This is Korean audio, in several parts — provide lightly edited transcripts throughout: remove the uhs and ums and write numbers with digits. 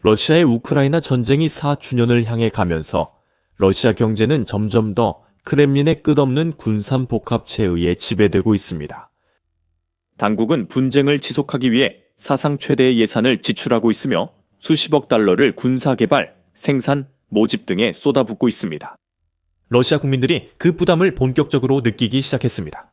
러시아의 우크라이나 전쟁이 4주년을 향해 가면서 러시아 경제는 점점 더 크렘린의 끝없는 군산 복합체에 의해 지배되고 있습니다. 당국은 분쟁을 지속하기 위해 사상 최대의 예산을 지출하고 있으며 수십억 달러를 군사 개발, 생산, 모집 등에 쏟아붓고 있습니다. 러시아 국민들이 그 부담을 본격적으로 느끼기 시작했습니다.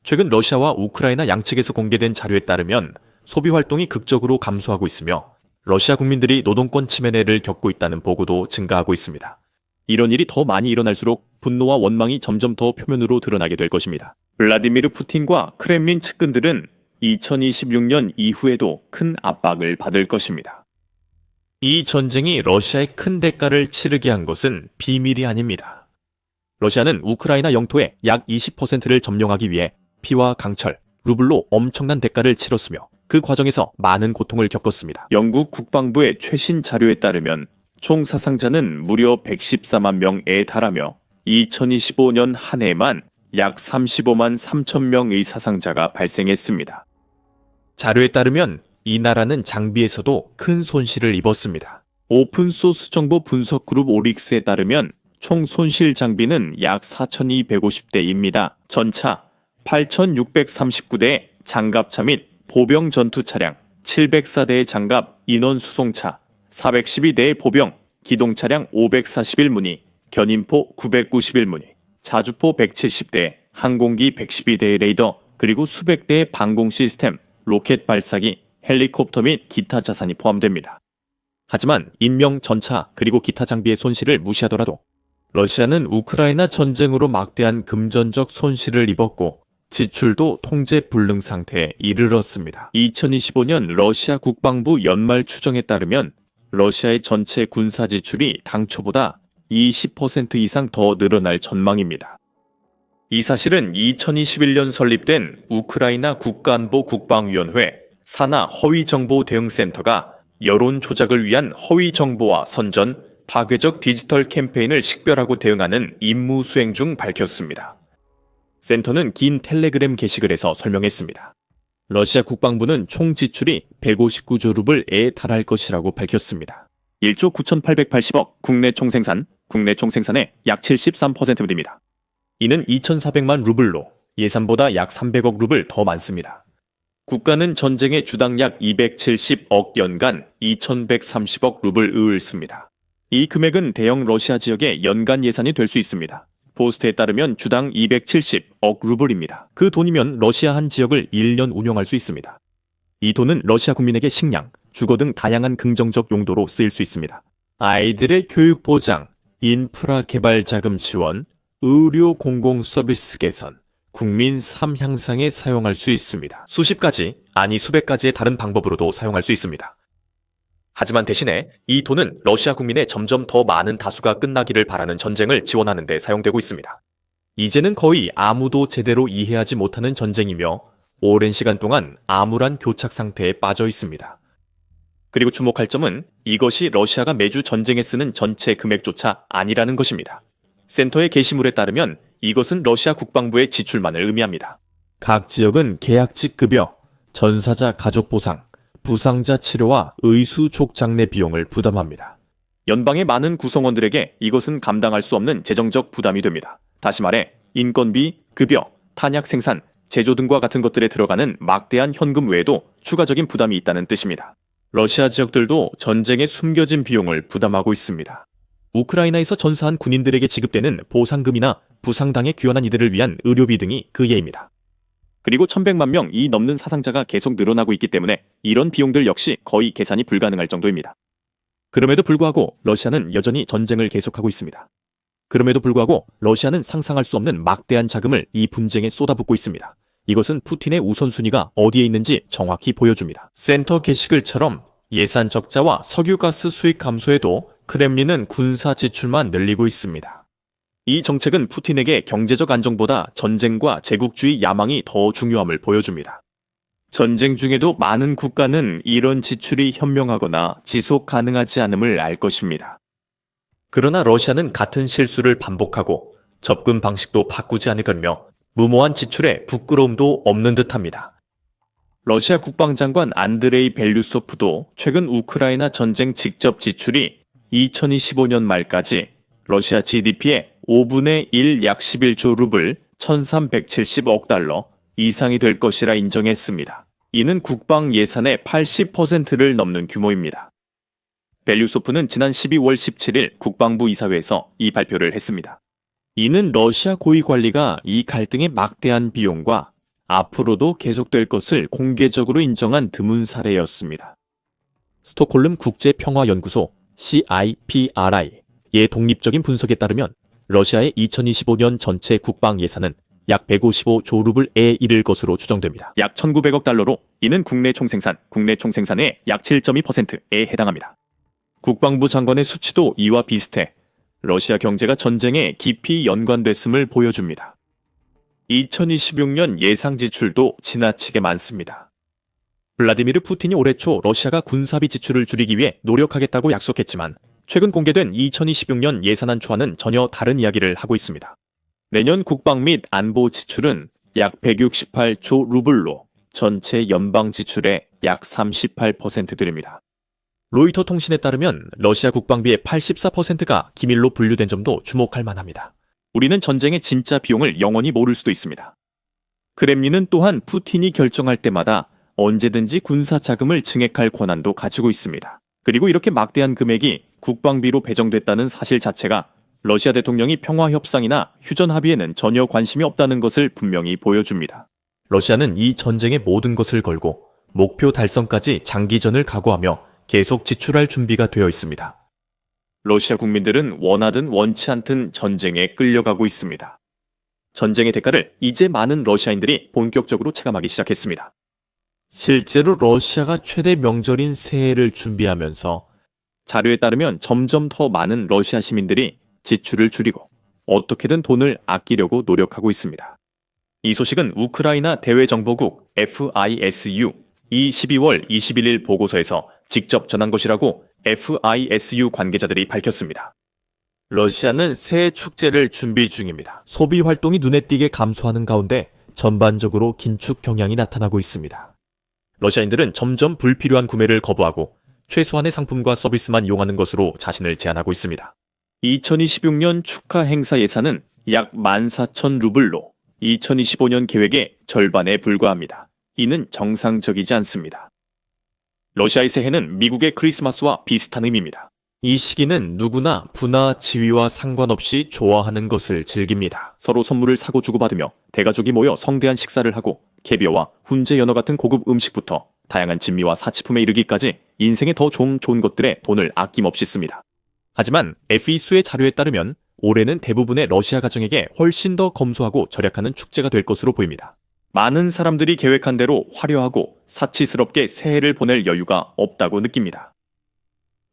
최근 러시아와 우크라이나 양측에서 공개된 자료에 따르면 소비 활동이 극적으로 감소하고 있으며 러시아 국민들이 노동권 침해를 겪고 있다는 보고도 증가하고 있습니다. 이런 일이 더 많이 일어날수록 분노와 원망이 점점 더 표면으로 드러나게 될 것입니다. 블라디미르 푸틴과 크렘린 측근들은 2026년 이후에도 큰 압박을 받을 것입니다. 이 전쟁이 러시아에 큰 대가를 치르게 한 것은 비밀이 아닙니다. 러시아는 우크라이나 영토의 약 20%를 점령하기 위해 피와 강철, 루블로 엄청난 대가를 치렀으며 그 과정에서 많은 고통을 겪었습니다. 영국 국방부의 최신 자료에 따르면 총 사상자는 무려 114만 명에 달하며 2025년 한 해만 약 35만 3천 명의 사상자가 발생했습니다. 자료에 따르면 이 나라는 장비에서도 큰 손실을 입었습니다. 오픈소스 정보 분석 그룹 오릭스에 따르면 총 손실 장비는 약 4,250대입니다. 전차 8,639대, 장갑차 및 보병 전투 차량 704대의 장갑, 인원 수송차 412대의 보병, 기동 차량 541문이, 견인포 991문이, 자주포 170대, 항공기 112대의 레이더, 그리고 수백 대의 방공 시스템, 로켓 발사기, 헬리콥터 및 기타 자산이 포함됩니다. 하지만 인명, 전차, 그리고 기타 장비의 손실을 무시하더라도 러시아는 우크라이나 전쟁으로 막대한 금전적 손실을 입었고 지출도 통제 불능 상태에 이르렀습니다. 2025년 러시아 국방부 연말 추정에 따르면 러시아의 전체 군사 지출이 당초보다 20% 이상 더 늘어날 전망입니다. 이 사실은 2021년 설립된 우크라이나 국가안보 국방위원회 산하 허위정보 대응센터가 여론 조작을 위한 허위정보와 선전, 파괴적 디지털 캠페인을 식별하고 대응하는 임무 수행 중 밝혔습니다. 센터는 긴 텔레그램 게시글에서 설명했습니다. 러시아 국방부는 총 지출이 159조 루블에 달할 것이라고 밝혔습니다. 1조 9,880억 국내 총생산의 약 73%입니다. 이는 2,400만 루블로 예산보다 약 300억 루블 더 많습니다. 국가는 전쟁에 주당 약 270억 연간 2,130억 루블을 씁니다. 이 금액은 대형 러시아 지역의 연간 예산이 될 수 있습니다. 포스트에 따르면 주당 270억 루블입니다. 그 돈이면 러시아 한 지역을 1년 운영할 수 있습니다. 이 돈은 러시아 국민에게 식량, 주거 등 다양한 긍정적 용도로 쓰일 수 있습니다. 아이들의 교육 보장, 인프라 개발 자금 지원, 의료 공공 서비스 개선, 국민 삶 향상에 사용할 수 있습니다. 수십 가지, 아니 수백 가지의 다른 방법으로도 사용할 수 있습니다. 하지만 대신에 이 돈은 러시아 국민의 점점 더 많은 다수가 끝나기를 바라는 전쟁을 지원하는 데 사용되고 있습니다. 이제는 거의 아무도 제대로 이해하지 못하는 전쟁이며 오랜 시간 동안 암울한 교착 상태에 빠져 있습니다. 그리고 주목할 점은 이것이 러시아가 매주 전쟁에 쓰는 전체 금액조차 아니라는 것입니다. 센터의 게시물에 따르면 이것은 러시아 국방부의 지출만을 의미합니다. 각 지역은 계약직 급여, 전사자 가족 보상, 부상자 치료와 의수족 장례 비용을 부담합니다. 연방의 많은 구성원들에게 이것은 감당할 수 없는 재정적 부담이 됩니다. 다시 말해 인건비, 급여, 탄약 생산, 제조 등과 같은 것들에 들어가는 막대한 현금 외에도 추가적인 부담이 있다는 뜻입니다. 러시아 지역들도 전쟁에 숨겨진 비용을 부담하고 있습니다. 우크라이나에서 전사한 군인들에게 지급되는 보상금이나 부상당에 귀환한 이들을 위한 의료비 등이 그 예입니다. 그리고 1,100만 명이 넘는 사상자가 계속 늘어나고 있기 때문에 이런 비용들 역시 거의 계산이 불가능할 정도입니다. 그럼에도 불구하고 러시아는 여전히 전쟁을 계속하고 있습니다. 그럼에도 불구하고 러시아는 상상할 수 없는 막대한 자금을 이 분쟁에 쏟아붓고 있습니다. 이것은 푸틴의 우선순위가 어디에 있는지 정확히 보여줍니다. 센터 게시글처럼 예산 적자와 석유가스 수익 감소에도 크렘린은 군사 지출만 늘리고 있습니다. 이 정책은 푸틴에게 경제적 안정보다 전쟁과 제국주의 야망이 더 중요함을 보여줍니다. 전쟁 중에도 많은 국가는 이런 지출이 현명하거나 지속 가능하지 않음을 알 것입니다. 그러나 러시아는 같은 실수를 반복하고 접근 방식도 바꾸지 않으며 무모한 지출에 부끄러움도 없는 듯합니다. 러시아 국방장관 안드레이 벨류소프도 최근 우크라이나 전쟁 직접 지출이 2025년 말까지 러시아 GDP의 5분의 1 약 11조 루블 1370억 달러 이상이 될 것이라 인정했습니다. 이는 국방 예산의 80%를 넘는 규모입니다. 벨류소프는 지난 12월 17일 국방부 이사회에서 이 발표를 했습니다. 이는 러시아 고위 관리가 이 갈등의 막대한 비용과 앞으로도 계속될 것을 공개적으로 인정한 드문 사례였습니다. 스톡홀름 국제평화연구소 CIPRI의 독립적인 분석에 따르면 러시아의 2025년 전체 국방 예산은 약 155조 루블에 이를 것으로 추정됩니다. 약 1900억 달러로 이는 국내 총생산의 약 7.2%에 해당합니다. 국방부 장관의 수치도 이와 비슷해 러시아 경제가 전쟁에 깊이 연관됐음을 보여줍니다. 2026년 예상 지출도 지나치게 많습니다. 블라디미르 푸틴이 올해 초 러시아가 군사비 지출을 줄이기 위해 노력하겠다고 약속했지만 최근 공개된 2026년 예산안 초안은 전혀 다른 이야기를 하고 있습니다. 내년 국방 및 안보 지출은 약 168조 루블로 전체 연방 지출의 약 38%들입니다. 로이터 통신에 따르면 러시아 국방비의 84%가 기밀로 분류된 점도 주목할 만합니다. 우리는 전쟁의 진짜 비용을 영원히 모를 수도 있습니다. 크렘린은 또한 푸틴이 결정할 때마다 언제든지 군사 자금을 증액할 권한도 가지고 있습니다. 그리고 이렇게 막대한 금액이 국방비로 배정됐다는 사실 자체가 러시아 대통령이 평화협상이나 휴전 합의에는 전혀 관심이 없다는 것을 분명히 보여줍니다. 러시아는 이 전쟁의 모든 것을 걸고 목표 달성까지 장기전을 각오하며 계속 지출할 준비가 되어 있습니다. 러시아 국민들은 원하든 원치 않든 전쟁에 끌려가고 있습니다. 전쟁의 대가를 이제 많은 러시아인들이 본격적으로 체감하기 시작했습니다. 실제로 러시아가 최대 명절인 새해를 준비하면서 자료에 따르면 점점 더 많은 러시아 시민들이 지출을 줄이고 어떻게든 돈을 아끼려고 노력하고 있습니다. 이 소식은 우크라이나 대외정보국 FISU 이 12월 21일 보고서에서 직접 전한 것이라고 FISU 관계자들이 밝혔습니다. 러시아는 새해 축제를 준비 중입니다. 소비 활동이 눈에 띄게 감소하는 가운데 전반적으로 긴축 경향이 나타나고 있습니다. 러시아인들은 점점 불필요한 구매를 거부하고 최소한의 상품과 서비스만 이용하는 것으로 자신을 제한하고 있습니다. 2026년 축하 행사 예산은 약 14,000루블로 2025년 계획의 절반에 불과합니다. 이는 정상적이지 않습니다. 러시아의 새해는 미국의 크리스마스와 비슷한 의미입니다. 이 시기는 누구나 부나 지위와 상관없이 좋아하는 것을 즐깁니다. 서로 선물을 사고 주고받으며 대가족이 모여 성대한 식사를 하고 캐비어와 훈제 연어 같은 고급 음식부터 다양한 진미와 사치품에 이르기까지 인생에 더 좋은 것들에 돈을 아낌없이 씁니다. 하지만 FE수의 자료에 따르면 올해는 대부분의 러시아 가정에게 훨씬 더 검소하고 절약하는 축제가 될 것으로 보입니다. 많은 사람들이 계획한 대로 화려하고 사치스럽게 새해를 보낼 여유가 없다고 느낍니다.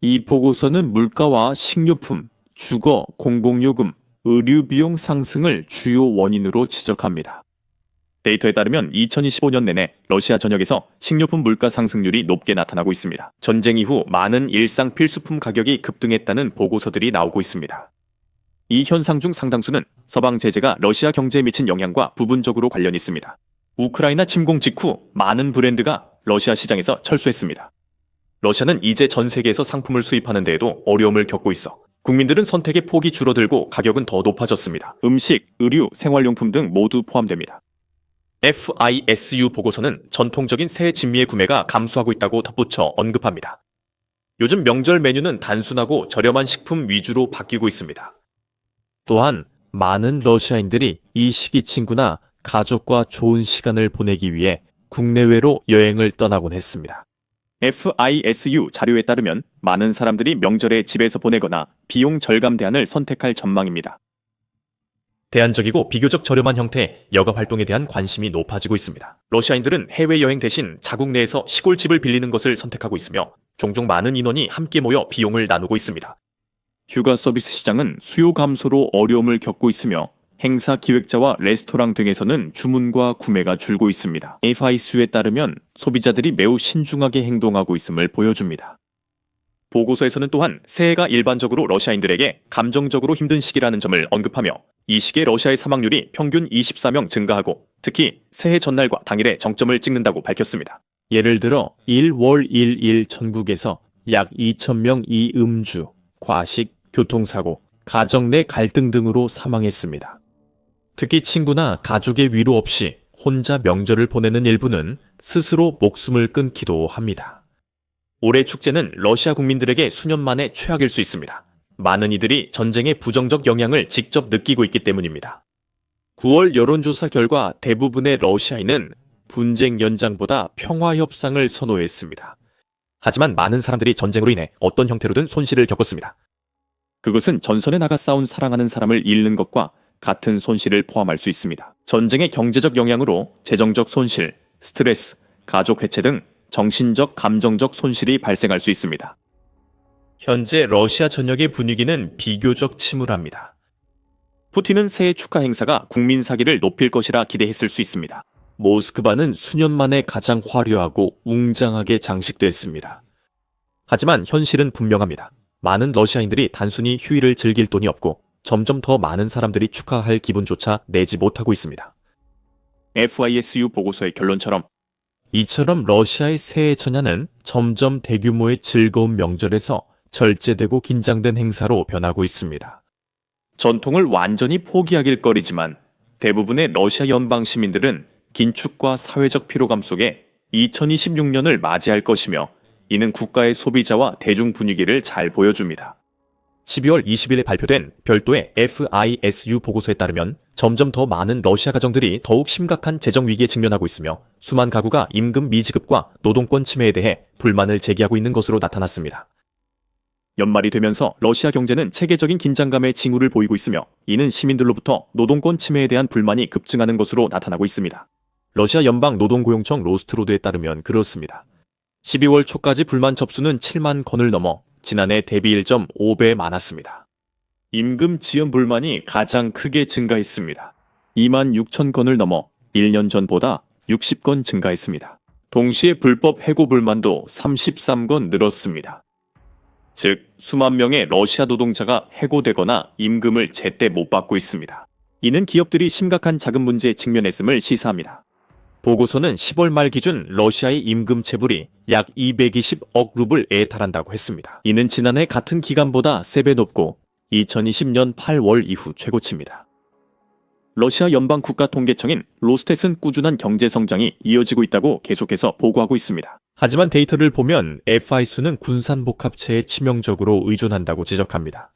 이 보고서는 물가와 식료품, 주거, 공공요금, 의류 비용 상승을 주요 원인으로 지적합니다. 데이터에 따르면 2025년 내내 러시아 전역에서 식료품 물가 상승률이 높게 나타나고 있습니다. 전쟁 이후 많은 일상 필수품 가격이 급등했다는 보고서들이 나오고 있습니다. 이 현상 중 상당수는 서방 제재가 러시아 경제에 미친 영향과 부분적으로 관련이 있습니다. 우크라이나 침공 직후 많은 브랜드가 러시아 시장에서 철수했습니다. 러시아는 이제 전 세계에서 상품을 수입하는 데에도 어려움을 겪고 있어 국민들은 선택의 폭이 줄어들고 가격은 더 높아졌습니다. 음식, 의류, 생활용품 등 모두 포함됩니다. FISU 보고서는 전통적인 새해 진미의 구매가 감소하고 있다고 덧붙여 언급합니다. 요즘 명절 메뉴는 단순하고 저렴한 식품 위주로 바뀌고 있습니다. 또한 많은 러시아인들이 이 시기 친구나 가족과 좋은 시간을 보내기 위해 국내외로 여행을 떠나곤 했습니다. FISU 자료에 따르면 많은 사람들이 명절에 집에서 보내거나 비용 절감 대안을 선택할 전망입니다. 대안적이고 비교적 저렴한 형태의 여가 활동에 대한 관심이 높아지고 있습니다. 러시아인들은 해외여행 대신 자국 내에서 시골집을 빌리는 것을 선택하고 있으며 종종 많은 인원이 함께 모여 비용을 나누고 있습니다. 휴가 서비스 시장은 수요 감소로 어려움을 겪고 있으며 행사 기획자와 레스토랑 등에서는 주문과 구매가 줄고 있습니다. FISU에 따르면 소비자들이 매우 신중하게 행동하고 있음을 보여줍니다. 보고서에서는 또한 새해가 일반적으로 러시아인들에게 감정적으로 힘든 시기라는 점을 언급하며 이 시기에 러시아의 사망률이 평균 24명 증가하고 특히 새해 전날과 당일에 정점을 찍는다고 밝혔습니다. 예를 들어 1월 1일 전국에서 약 2,000명 이 음주, 과식, 교통사고, 가정 내 갈등 등으로 사망했습니다. 특히 친구나 가족의 위로 없이 혼자 명절을 보내는 일부는 스스로 목숨을 끊기도 합니다. 올해 축제는 러시아 국민들에게 수년 만에 최악일 수 있습니다. 많은 이들이 전쟁의 부정적 영향을 직접 느끼고 있기 때문입니다. 9월 여론조사 결과 대부분의 러시아인은 분쟁 연장보다 평화 협상을 선호했습니다. 하지만 많은 사람들이 전쟁으로 인해 어떤 형태로든 손실을 겪었습니다. 그것은 전선에 나가 싸운 사랑하는 사람을 잃는 것과 같은 손실을 포함할 수 있습니다. 전쟁의 경제적 영향으로 재정적 손실, 스트레스, 가족 해체 등 정신적, 감정적 손실이 발생할 수 있습니다. 현재 러시아 전역의 분위기는 비교적 침울합니다. 푸틴은 새해 축하 행사가 국민 사기를 높일 것이라 기대했을 수 있습니다. 모스크바는 수년 만에 가장 화려하고 웅장하게 장식됐습니다. 하지만 현실은 분명합니다. 많은 러시아인들이 단순히 휴일을 즐길 돈이 없고 점점 더 많은 사람들이 축하할 기분조차 내지 못하고 있습니다. FISU 보고서의 결론처럼 이처럼 러시아의 새해 전야는 점점 대규모의 즐거운 명절에서 절제되고 긴장된 행사로 변하고 있습니다. 전통을 완전히 포기하길 꺼리지만 대부분의 러시아 연방 시민들은 긴축과 사회적 피로감 속에 2026년을 맞이할 것이며 이는 국가의 소비자와 대중 분위기를 잘 보여줍니다. 12월 20일에 발표된 별도의 FISU 보고서에 따르면 점점 더 많은 러시아 가정들이 더욱 심각한 재정 위기에 직면하고 있으며 수만 가구가 임금 미지급과 노동권 침해에 대해 불만을 제기하고 있는 것으로 나타났습니다. 연말이 되면서 러시아 경제는 체계적인 긴장감의 징후를 보이고 있으며 이는 시민들로부터 노동권 침해에 대한 불만이 급증하는 것으로 나타나고 있습니다. 러시아 연방 노동고용청 로스트로드에 따르면 그렇습니다. 12월 초까지 불만 접수는 7만 건을 넘어 지난해 대비 1.5배 많았습니다. 임금 지연 불만이 가장 크게 증가했습니다. 2만 6천 건을 넘어 1년 전보다 60건 증가했습니다. 동시에 불법 해고 불만도 33건 늘었습니다. 즉, 수만 명의 러시아 노동자가 해고되거나 임금을 제때 못 받고 있습니다. 이는 기업들이 심각한 자금 문제에 직면했음을 시사합니다. 보고서는 10월 말 기준 러시아의 임금 체불이 약 220억 루블에 달한다고 했습니다. 이는 지난해 같은 기간보다 3배 높고 2020년 8월 이후 최고치입니다. 러시아 연방 국가통계청인 로스텟은 꾸준한 경제 성장이 이어지고 있다고 계속해서 보고하고 있습니다. 하지만 데이터를 보면 FISU는 군산복합체에 치명적으로 의존한다고 지적합니다.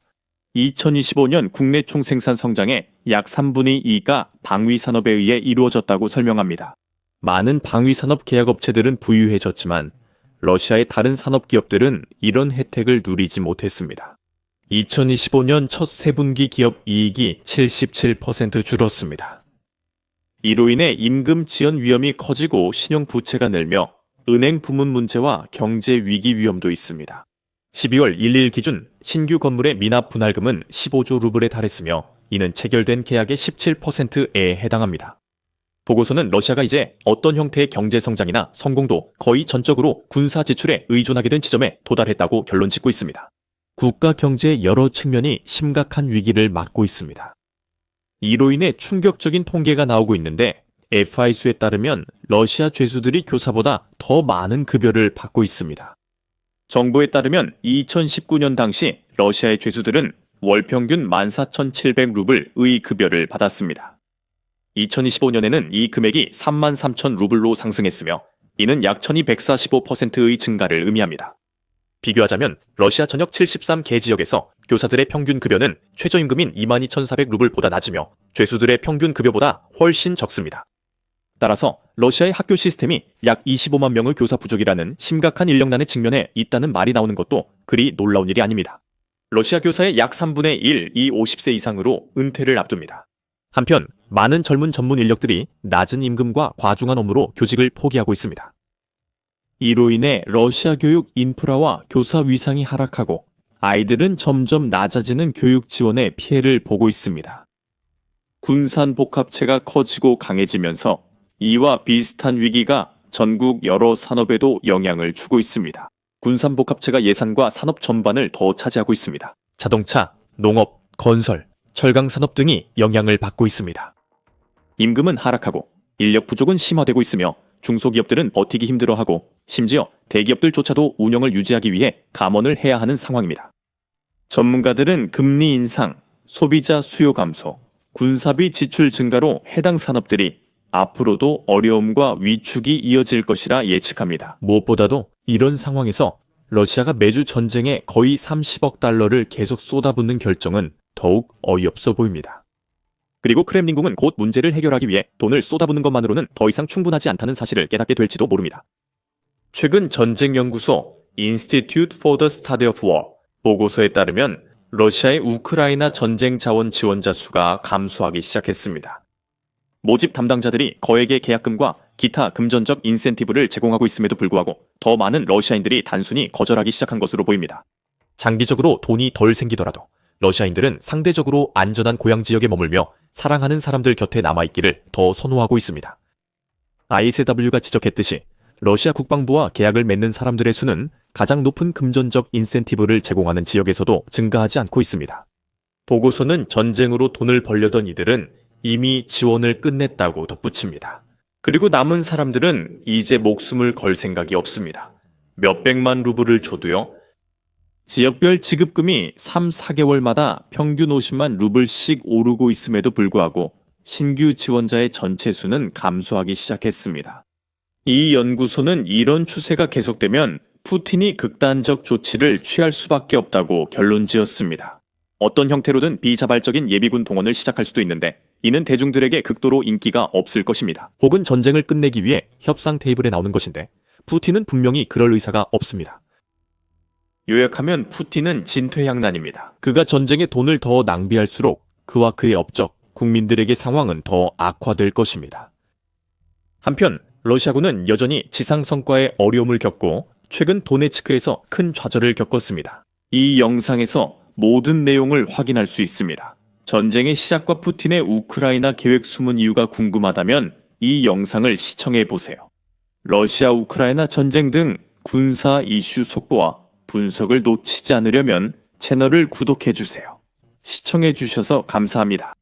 2025년 국내 총생산 성장의 약 3분의 2가 방위산업에 의해 이루어졌다고 설명합니다. 많은 방위산업 계약업체들은 부유해졌지만 러시아의 다른 산업기업들은 이런 혜택을 누리지 못했습니다. 2025년 첫 3분기 기업 이익이 77% 줄었습니다. 이로 인해 임금 지연 위험이 커지고 신용 부채가 늘며 은행 부문 문제와 경제 위기 위험도 있습니다. 12월 1일 기준 신규 건물의 미납 분할금은 15조 루블에 달했으며 이는 체결된 계약의 17%에 해당합니다. 보고서는 러시아가 이제 어떤 형태의 경제 성장이나 성공도 거의 전적으로 군사 지출에 의존하게 된 지점에 도달했다고 결론 짓고 있습니다. 국가 경제의 여러 측면이 심각한 위기를 맞고 있습니다. 이로 인해 충격적인 통계가 나오고 있는데 FISU에 따르면 러시아 죄수들이 교사보다 더 많은 급여를 받고 있습니다. 정보에 따르면 2019년 당시 러시아의 죄수들은 월 평균 14,700루블의 급여를 받았습니다. 2025년에는 이 금액이 33,000 루블로 상승했으며 이는 약 1245%의 증가를 의미합니다. 비교하자면 러시아 전역 73개 지역에서 교사들의 평균 급여는 최저임금인 22,400루블보다 낮으며 죄수들의 평균 급여보다 훨씬 적습니다. 따라서 러시아의 학교 시스템이 약 25만 명의 교사 부족이라는 심각한 인력난에 직면해 있다는 말이 나오는 것도 그리 놀라운 일이 아닙니다. 러시아 교사의 약 3분의 1이 50세 이상으로 은퇴를 앞둡니다. 한편 많은 젊은 전문 인력들이 낮은 임금과 과중한 업무로 교직을 포기하고 있습니다. 이로 인해 러시아 교육 인프라와 교사 위상이 하락하고 아이들은 점점 낮아지는 교육 지원에 피해를 보고 있습니다. 군산 복합체가 커지고 강해지면서 이와 비슷한 위기가 전국 여러 산업에도 영향을 주고 있습니다. 군산 복합체가 예산과 산업 전반을 더 차지하고 있습니다. 자동차, 농업, 건설, 철강 산업 등이 영향을 받고 있습니다. 임금은 하락하고 인력 부족은 심화되고 있으며 중소기업들은 버티기 힘들어하고 심지어 대기업들조차도 운영을 유지하기 위해 감원을 해야 하는 상황입니다. 전문가들은 금리 인상, 소비자 수요 감소, 군사비 지출 증가로 해당 산업들이 앞으로도 어려움과 위축이 이어질 것이라 예측합니다. 무엇보다도 이런 상황에서 러시아가 매주 전쟁에 거의 30억 달러를 계속 쏟아붓는 결정은 더욱 어이없어 보입니다. 그리고 크렘린궁은 곧 문제를 해결하기 위해 돈을 쏟아붓는 것만으로는 더 이상 충분하지 않다는 사실을 깨닫게 될지도 모릅니다. 최근 전쟁연구소 Institute for the Study of War 보고서에 따르면 러시아의 우크라이나 전쟁 자원 지원자 수가 감소하기 시작했습니다. 모집 담당자들이 거액의 계약금과 기타 금전적 인센티브를 제공하고 있음에도 불구하고 더 많은 러시아인들이 단순히 거절하기 시작한 것으로 보입니다. 장기적으로 돈이 덜 생기더라도 러시아인들은 상대적으로 안전한 고향 지역에 머물며 사랑하는 사람들 곁에 남아있기를 더 선호하고 있습니다. ISW가 지적했듯이 러시아 국방부와 계약을 맺는 사람들의 수는 가장 높은 금전적 인센티브를 제공하는 지역에서도 증가하지 않고 있습니다. 보고서는 전쟁으로 돈을 벌려던 이들은 이미 지원을 끝냈다고 덧붙입니다. 그리고 남은 사람들은 이제 목숨을 걸 생각이 없습니다. 몇백만 루블을 줘도요. 지역별 지급금이 3, 4개월마다 평균 50만 루블씩 오르고 있음에도 불구하고 신규 지원자의 전체 수는 감소하기 시작했습니다. 이 연구소는 이런 추세가 계속되면 푸틴이 극단적 조치를 취할 수밖에 없다고 결론지었습니다. 어떤 형태로든 비자발적인 예비군 동원을 시작할 수도 있는데 이는 대중들에게 극도로 인기가 없을 것입니다. 혹은 전쟁을 끝내기 위해 협상 테이블에 나오는 것인데 푸틴은 분명히 그럴 의사가 없습니다. 요약하면 푸틴은 진퇴양난입니다. 그가 전쟁에 돈을 더 낭비할수록 그와 그의 업적, 국민들에게 상황은 더 악화될 것입니다. 한편 러시아군은 여전히 지상 성과에 어려움을 겪고 최근 도네츠크에서 큰 좌절을 겪었습니다. 이 영상에서 모든 내용을 확인할 수 있습니다. 전쟁의 시작과 푸틴의 우크라이나 계획 숨은 이유가 궁금하다면 이 영상을 시청해 보세요. 러시아 우크라이나 전쟁 등 군사 이슈 속보와 분석을 놓치지 않으려면 채널을 구독해 주세요. 시청해 주셔서 감사합니다.